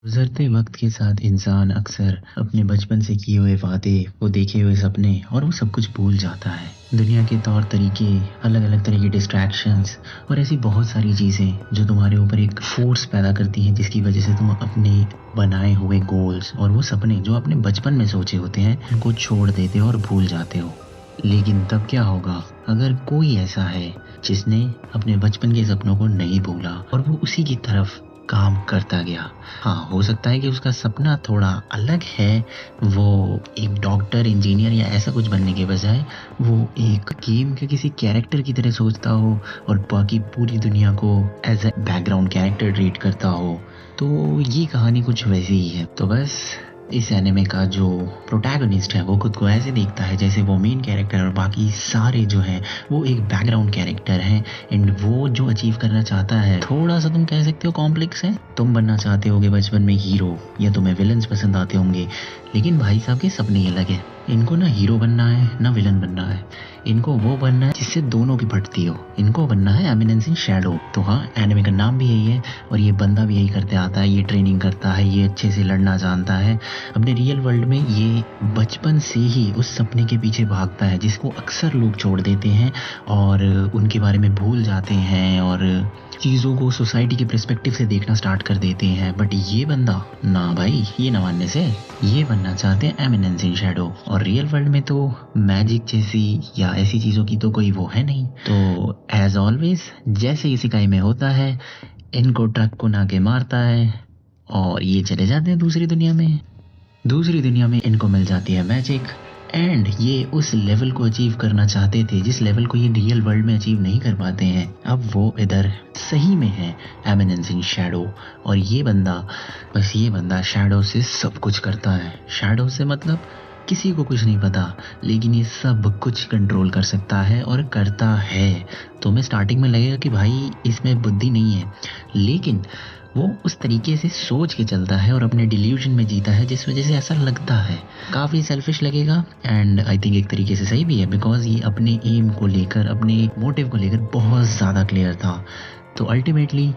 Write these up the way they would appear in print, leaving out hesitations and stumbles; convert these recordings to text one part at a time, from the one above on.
गुज़रते वक्त के साथ इंसान अक्सर अपने बचपन से किए हुए वादे, वो देखे हुए सपने और वो सब कुछ भूल जाता है। दुनिया के तौर तरीके, अलग-अलग तरह की डिस्ट्रैक्शंस और ऐसी बहुत सारी चीज़ें जो तुम्हारे ऊपर एक फ़ोर्स पैदा करती हैं, जिसकी वज़ह से तुम अपने बनाए हुए गोल्स और वो सपने जो आपने बचपन में सोचे होते हैं, उनको छोड़ देते हो और भूल जाते हो। लेकिन तब क्या होगा अगर कोई ऐसा है जिसने अपने बचपन के सपनों को नहीं भूला और वो उसी की तरफ काम करता गया। हाँ, हो सकता है कि उसका सपना थोड़ा अलग है, वो एक डॉक्टर, इंजीनियर या ऐसा कुछ बनने के बजाय वो एक गेम के किसी कैरेक्टर की तरह सोचता हो और बाकी पूरी दुनिया को as a background character treat करता हो। तो ये कहानी कुछ वैसी ही है। तो बस इस एनिमे का जो प्रोटैगनिस्ट है वो खुद को ऐसे देखता है जैसे वो मेन कैरेक्टर और बाकी सारे जो हैं वो एक बैकग्राउंड कैरेक्टर हैं। एंड वो जो अचीव करना चाहता है, थोड़ा सा तुम कह सकते हो कॉम्प्लेक्स है। तुम बनना चाहते होगे बचपन में हीरो, या तुम्हें विलन्स पसंद आते होंगे, लेकिन भाई साहब के सपने ही अलग है। इनको ना हीरो बनना है ना विलन बनना है, इनको वो बनना है जिससे दोनों की फटती हो। इनको बनना है एमिनेंस इन शैडो। तो हाँ, एनिमे का नाम भी यही है और ये बंदा भी यही करते आता है। ये ट्रेनिंग करता है, ये अच्छे से लड़ना जानता है। अपने रियल वर्ल्ड में ये बचपन से ही उस सपने के पीछे भागता है जिसको अक्सर लोग छोड़ देते हैं और उनके बारे में भूल जाते हैं और चीज़ों को सोसाइटी के पर्सपेक्टिव से देखना स्टार्ट कर देते हैं। बट ये बंदा ना भाई, ये ना मानने से ये बनना चाहते हैं एमिनेंस इन शैडो। और रियल वर्ल्ड में तो मैजिक जैसी या ऐसी चीज़ों की तो कोई वो है नहीं। तो एज ऑलवेज जैसे इसी काई में होता है, इनको ट्रक को ना के मारता है और ये चले जाते हैं दूसरी दुनिया में। दूसरी दुनिया में इनको मिल जाती है मैजिक एंड ये उस लेवल को अचीव करना चाहते थे जिस लेवल को ये रियल वर्ल्ड में अचीव नहीं कर पाते हैं। अब वो इधर सही में है एमिनेंस इन शैडो और ये बंदा शैडो से सब कुछ करता है। शैडो से मतलब किसी को कुछ नहीं पता, लेकिन ये सब कुछ कंट्रोल कर सकता है और करता है। तो मैं स्टार्टिंग में लगेगा कि भाई इसमें बुद्धि नहीं है, लेकिन वो उस तरीके से सोच के चलता है और अपने डिल्यूजन में जीता है जिस वजह से ऐसा लगता है। काफ़ी सेल्फिश लगेगा एंड आई थिंक एक तरीके से सही भी है, बिकॉज ये अपने एम को लेकर, अपने मोटिव को लेकर बहुत ज़्यादा क्लियर था। तो अल्टीमेटली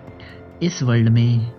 इस वर्ल्ड में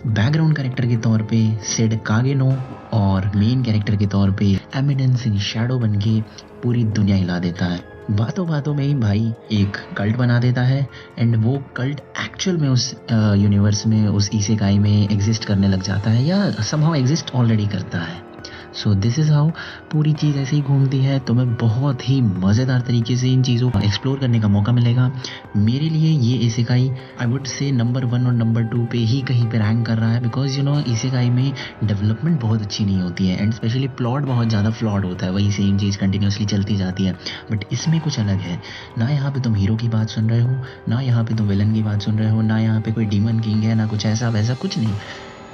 बैकग्राउंड कैरेक्टर के तौर पे सेड कागेनो और मेन कैरेक्टर के तौर पे एमिनेंस इन शैडो बन के पूरी दुनिया हिला देता है। बातों बातों में ही भाई एक कल्ट बना देता है एंड वो कल्ट एक्चुअल में उस यूनिवर्स में, उस इसेकाई में एग्जिस्ट करने लग जाता है या समहाउ एग्जिस्ट ऑलरेडी करता है। सो दिस इज़ हाउ पूरी चीज़ ऐसे ही घूमती है। तुम्हें बहुत ही मज़ेदार तरीके से इन चीज़ों को एक्सप्लोर करने का मौका मिलेगा। मेरे लिए ये isekai I would say number 1 और नंबर 2 पे ही कहीं पे रैंक कर रहा है, बिकॉज यू नो इसेकाई में डेवलपमेंट बहुत अच्छी नहीं होती है एंड स्पेशली प्लॉट बहुत ज़्यादा फ्लॉड होता है, वही सेम चीज़ कंटिन्यूसली चलती जाती है। बट इसमें कुछ अलग है ना, यहाँ पे तुम हीरो की बात सुन रहे हो, ना यहाँ पे तुम विलन की बात सुन रहे हो, ना यहाँ पे कोई डीमन किंग है, ना कुछ ऐसा वैसा कुछ नहीं।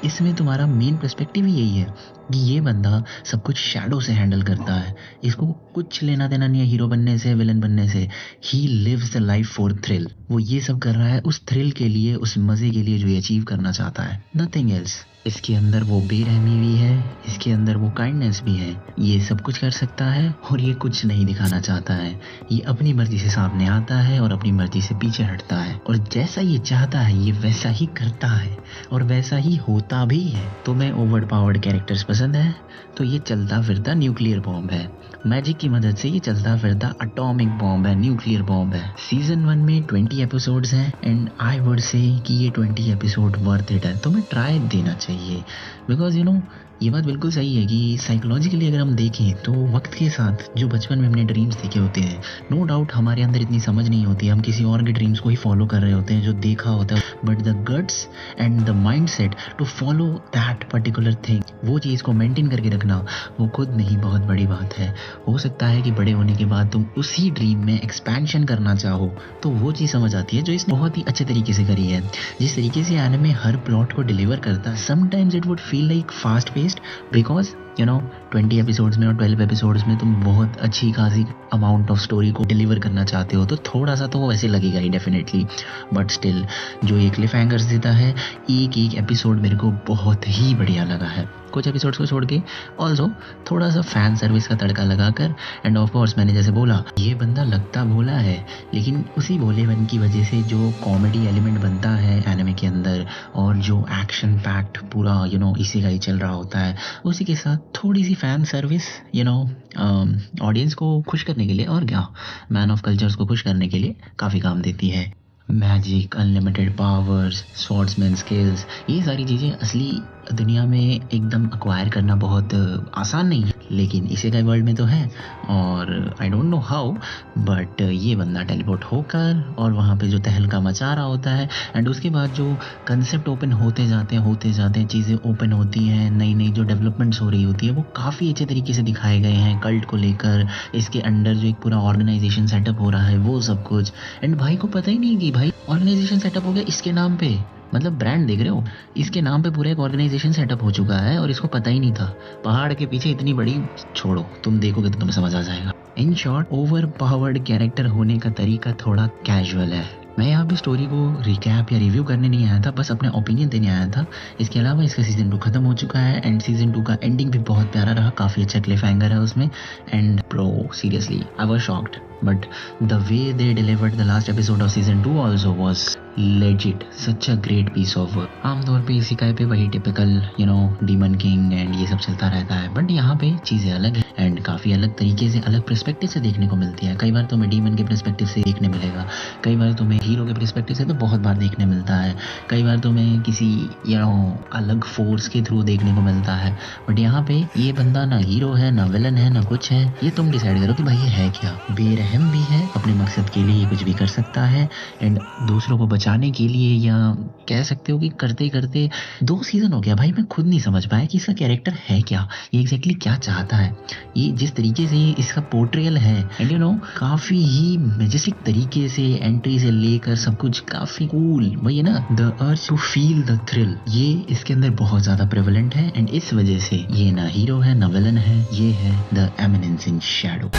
इसमें तुम्हारा मेन पर्सपेक्टिव ही यही है कि ये बंदा सब कुछ शैडो से हैंडल करता है। इसको कुछ लेना देना नहीं है हीरो बनने से, विलन बनने से। He lives the life for thrill. वो ये सब कर रहा है उस थ्रिल के लिए, उस मज़े के लिए जो ये अचीव करना चाहता है, नथिंग एल्स। इसके अंदर वो बेरहमी भी है, इसके अंदर वो काइंडनेस भी है। ये सब कुछ कर सकता है और ये कुछ नहीं दिखाना चाहता है। ये अपनी मर्जी से सामने आता है और अपनी मर्जी से पीछे हटता है और जैसा ये चाहता है ये वैसा ही करता है और वैसा ही होता भी है। तो मैं ओवर पावर्ड कैरेक्टर्स पसंद है तो ये चलता फिरता न्यूक्लियर बॉम्ब है। मैजिक की मदद से ये चलता फिरता एटॉमिक बॉम्ब है, न्यूक्लियर बॉम्ब है। सीजन 1 में 20 एपिसोड्स हैं एंड आई वुड से कि ये 20 एपिसोड वर्थ इट है। तो मैं ट्राई देना चाहिए, बिकॉज यू नो ये बात बिल्कुल सही है कि साइकोलॉजिकली अगर हम देखें तो वक्त के साथ जो बचपन में हमने ड्रीम्स देखे होते हैं, नो डाउट हमारे अंदर इतनी समझ नहीं होती है, हम किसी और के ड्रीम्स को ही फॉलो कर रहे होते हैं जो देखा होता है। But the guts and the mindset to follow that particular thing, वो चीज़ को मेंटेन करके रखना, वो खुद में ही बहुत बड़ी बात है। हो सकता है कि बड़े होने के बाद तुम उसी ड्रीम में एक्सपेंशन करना चाहो तो वो चीज़ समझ आती है जो इसने बहुत ही अच्छे तरीके से करी है। जिस तरीके से एनिमे हर प्लॉट को डिलीवर करता है, sometimes it would feel like fast paced, because you know 20 episodes में और 12 एपिसोड्स में तुम बहुत अच्छी खासी अमाउंट ऑफ स्टोरी को डिलीवर करना चाहते हो, तो थोड़ा सा तो वैसे लगेगा ही डेफिनेटली। बट स्टिल जो ये क्लिफ हैंगर्स देता है, एक एक एपिसोड मेरे को बहुत ही बढ़िया लगा है। कुछ एपिसोड्स को छोड़ के ऑल्सो थोड़ा सा फैन सर्विस का तड़का लगाकर। एंड ऑफ कोर्स मैंने जैसे बोला ये बंदा लगता भोला है, लेकिन उसी भोलेपन की वजह से जो कॉमेडी एलिमेंट बनता है एनिमे के अंदर और जो एक्शन पैक्ड पूरा इसी का ही चल रहा होता है, उसी के साथ थोड़ी सी फैन सर्विस ऑडियंस को खुश करने के लिए और क्या मैन ऑफ कल्चर्स को खुश करने के लिए काफ़ी काम देती है। Magic, unlimited powers, swordsman skills, ये सारी चीज़ें असली दुनिया में एकदम अक्वायर करना बहुत आसान नहीं है, लेकिन इसेकाई वर्ल्ड में तो है। और I don't know how but ये बंदा टेलीपोर्ट होकर और वहाँ पे जो तहलका मचा रहा होता है एंड उसके बाद जो कंसेप्ट ओपन होते जाते हैं चीज़ें ओपन होती हैं, नई नई जो डेवलपमेंट्स हो रही होती है वो काफ़ी अच्छे तरीके से दिखाए गए हैं। कल्ट को लेकर इसके अंडर जो एक पूरा ऑर्गेनाइजेशन सेटअप हो रहा है वो सब कुछ, एंड भाई को पता ही नहीं कि भाई ऑर्गेनाइजेशन सेटअप हो गया इसके नाम पे, मतलब ब्रांड देख रहे हो, इसके नाम पे पूरा एक ऑर्गेनाइजेशन सेटअप हो चुका है और इसको पता ही नहीं था। पहाड़ के पीछे इतनी बड़ी, छोड़ो तुम देखोगे तो तुम्हें समझ आ जाएगा। In short over powered character होने का तरीका थोड़ा कैजुअल है। मैं यहाँ पे स्टोरी को रिकैप या रिव्यू करने नहीं आया था, बस अपने ओपिनियन देने आया था। इसके अलावा इसका सीजन 2 खत्म हो चुका है एंड सीजन 2 का एंडिंग भी बहुत प्यारा रहा, काफ़ी अच्छा क्लिफ हैंगर है उसमें। And bro seriously I was shocked but the way they delivered the last episode of season 2 also was legit such a great piece of work. आमतौर पे इसी का पे वही टिपिकल डीमन किंग एंड ये सब चलता रहता है, बट यहाँ पे चीज़ें अलग है एंड काफ़ी अलग तरीके से, अलग पर्सपेक्टिव से देखने को मिलती है। कई बार तुम्हें डीमन के पर्सपेक्टिव से देखने मिलेगा, कई बार तुम्हें हीरो के पर्सपेक्टिव से तो बहुत बार देखने मिलता है, कई बार तुम्हें किसी अलग फोर्स के थ्रू देखने को मिलता है। बट यहाँ पे ये बंदा ना हीरो है, ना विलन है, ना कुछ है, ये तुम डिसाइड करो कि भाई ये है क्या। बेरहम भी है, अपने मकसद के लिए कुछ भी कर सकता है एंड दूसरों को बचाने के लिए, या कह सकते हो कि करते करते 2 सीजन हो गया भाई मैं खुद नहीं समझ पाया कि इसका कैरेक्टर है क्या, ये एग्जैक्टली क्या चाहता है। ये जिस तरीके से इसका पोर्ट्रेयल है एंड काफी ही मैजेस्टिक तरीके से एंट्री से लेकर सब कुछ काफी कूल, वही है ना, the urge to feel the thrill, ये इसके अंदर बहुत ज्यादा प्रेवलेंट है एंड इस वजह से ये ना हीरो है ना विलन है, ये है द एमिनेंस इन शैडो।